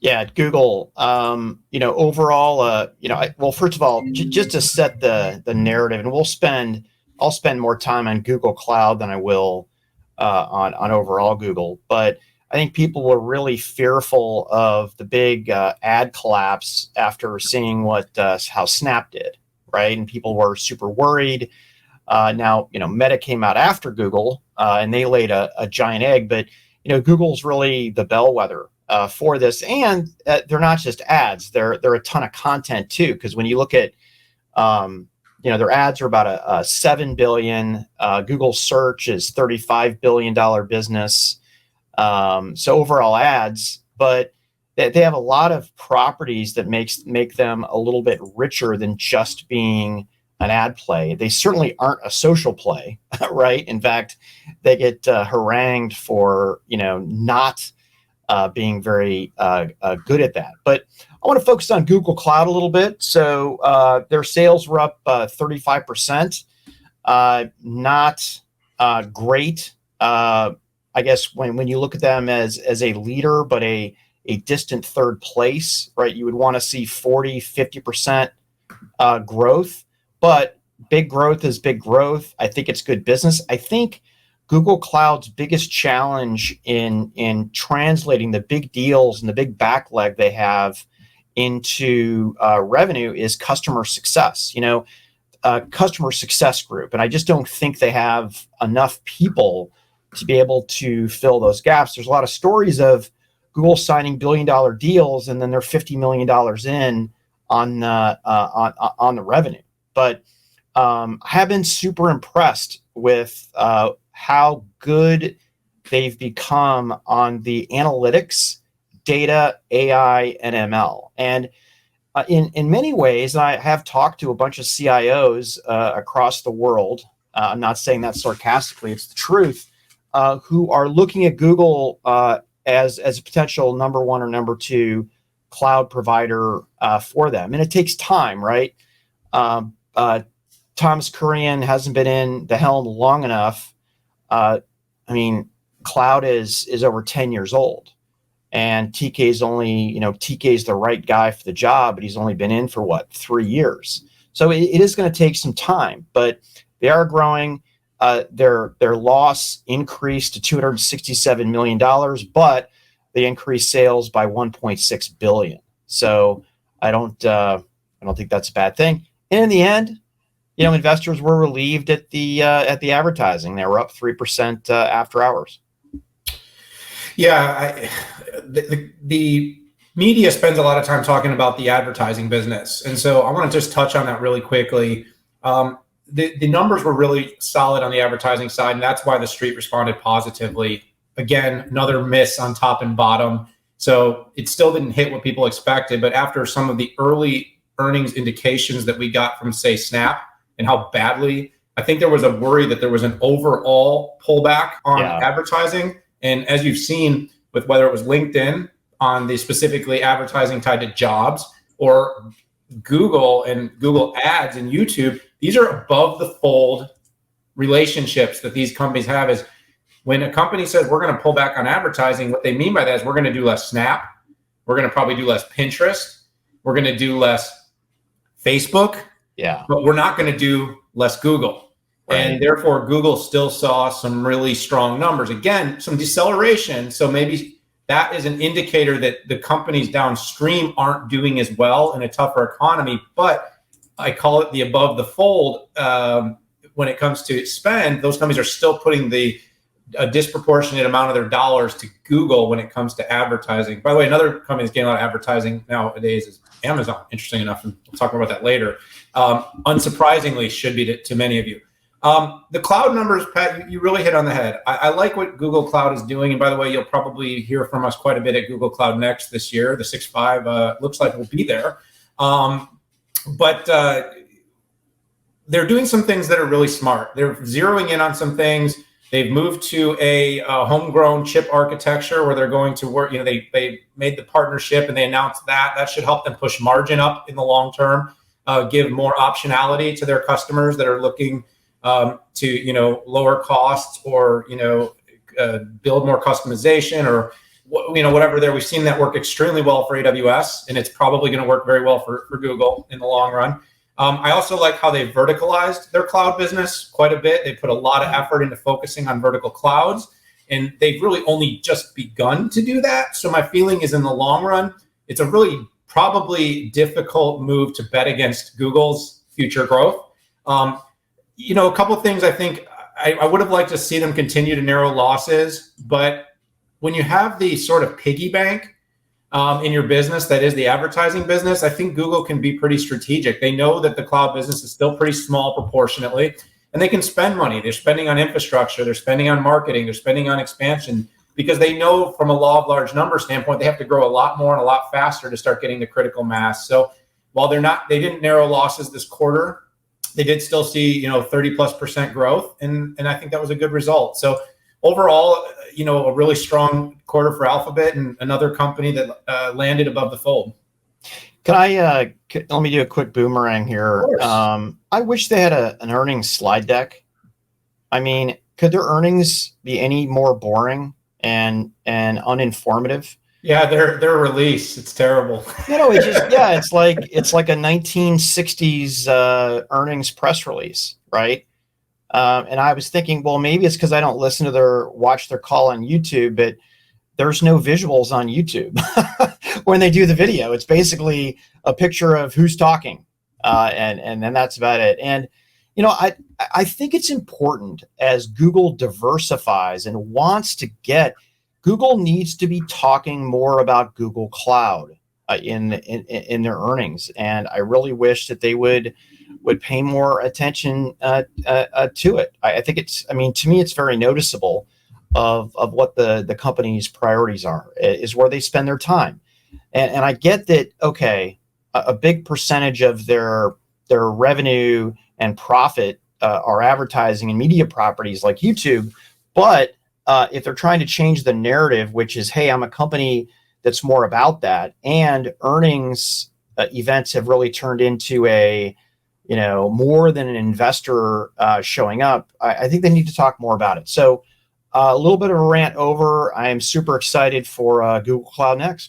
Yeah, at Google, overall, well, first of all, just to set the narrative, and I'll spend more time on Google Cloud than I will on overall Google. But I think people were really fearful of the big ad collapse after seeing what how Snap did, right? And people were super worried. Now, Meta came out after Google, and they laid a giant egg, but Google's really the bellwether for this, and they're not just ads; they're a ton of content too. Because when you look at, their ads are about a 7 billion. Google search is $35 billion business. So overall ads, but they have a lot of properties that make them a little bit richer than just being an ad play. They certainly aren't a social play, right? In fact, they get harangued for not being very good at that. But I want to focus on Google Cloud a little bit. So their sales were up 35%. Not great. I guess when you look at them as a leader, but a distant third place, right? You would want to see 40-50% growth, but big growth is big growth. I think it's good business. I think Google Cloud's biggest challenge in translating the big deals and the big backlog they have into revenue is customer success. Customer success group, and I just don't think they have enough people to be able to fill those gaps. There's a lot of stories of Google signing billion-dollar deals, and then they're $50 million in on the revenue. But I have been super impressed with how good they've become on the analytics, data, AI, and ML. And in many ways, I have talked to a bunch of CIOs across the world. I'm not saying that sarcastically; it's the truth. Who are looking at Google as a potential number one or number two cloud provider for them, and it takes time, right? Thomas Kurian hasn't been in the helm long enough. Cloud is over 10 years old, and TK's TK's the right guy for the job, but he's only been in for 3 years. So it is going to take some time, but they are growing. Their loss increased to $267 million, but they increased sales by 1.6 billion. So I don't think that's a bad thing. And in the end, investors were relieved at the advertising. They were up 3% after hours. Yeah, the media spends a lot of time talking about the advertising business, and so I want to just touch on that really quickly. The numbers were really solid on the advertising side, and that's why the street responded positively. Again, another miss on top and bottom. So it still didn't hit what people expected, but after some of the early earnings indications that we got from, say, Snap and how badly, I think there was a worry that there was an overall pullback on advertising. And as you've seen with whether it was LinkedIn on the specifically advertising tied to jobs or Google and Google Ads and YouTube, these are above the fold relationships that these companies have. Is when a company says we're going to pull back on advertising, what they mean by that is we're going to do less Snap, we're going to probably do less Pinterest, we're going to do less Facebook, but we're not going to do less Google. Right. And therefore, Google still saw some really strong numbers. Again, some deceleration. So maybe that is an indicator that the companies downstream aren't doing as well in a tougher economy. But I call it the above the fold. When it comes to spend, those companies are still putting a disproportionate amount of their dollars to Google when it comes to advertising. By the way, another company that's getting a lot of advertising nowadays is Amazon. Interesting enough, and we'll talk about that later. Unsurprisingly, should be to many of you. The cloud numbers, Pat, you really hit on the head. I like what Google Cloud is doing. And by the way, you'll probably hear from us quite a bit at Google Cloud Next this year. The 6.5 looks like we'll be there. But they're doing some things that are really smart. They're zeroing in on some things. They've moved to a homegrown chip architecture where they're going to work. They made the partnership and they announced that. That should help them push margin up in the long term, give more optionality to their customers that are looking to lower costs or build more customization or whatever there. We've seen that work extremely well for AWS, and it's probably going to work very well for Google in the long run. I also like how they verticalized their cloud business quite a bit. They put a lot of effort into focusing on vertical clouds, and they've really only just begun to do that. So my feeling is in the long run, it's a really probably difficult move to bet against Google's future growth. A couple of things I think I would have liked to see them continue to narrow losses, but when you have the sort of piggy bank in your business that is the advertising business, I think Google can be pretty strategic. They know that the cloud business is still pretty small proportionately, and they can spend money. They're spending on infrastructure, they're spending on marketing, they're spending on expansion, because they know from a law of large number standpoint, they have to grow a lot more and a lot faster to start getting the critical mass. So while they didn't narrow losses this quarter, they did still see 30+% growth, and I think that was a good result. So overall, a really strong quarter for Alphabet, and another company that landed above the fold. Let me do a quick boomerang here. I wish they had an earnings slide deck. I mean, could their earnings be any more boring and uninformative? Yeah, their release, it's terrible. It's just it's like a 1960s earnings press release, right? And I was thinking, well, maybe it's because I don't watch their call on YouTube, but there's no visuals on YouTube when they do the video. It's basically a picture of who's talking, and then that's about it. And I think it's important as Google diversifies and wants to get. Google needs to be talking more about Google Cloud in their earnings, and I really wish that they would pay more attention to it. I think to me, it's very noticeable of what the company's priorities are, is where they spend their time, and I get that. Okay, a big percentage of their revenue and profit are advertising and media properties like YouTube, but if they're trying to change the narrative, which is, hey, I'm a company that's more about that, and earnings events have really turned into more than an investor showing up, I think they need to talk more about it. So a little bit of a rant over. I am super excited for Google Cloud Next.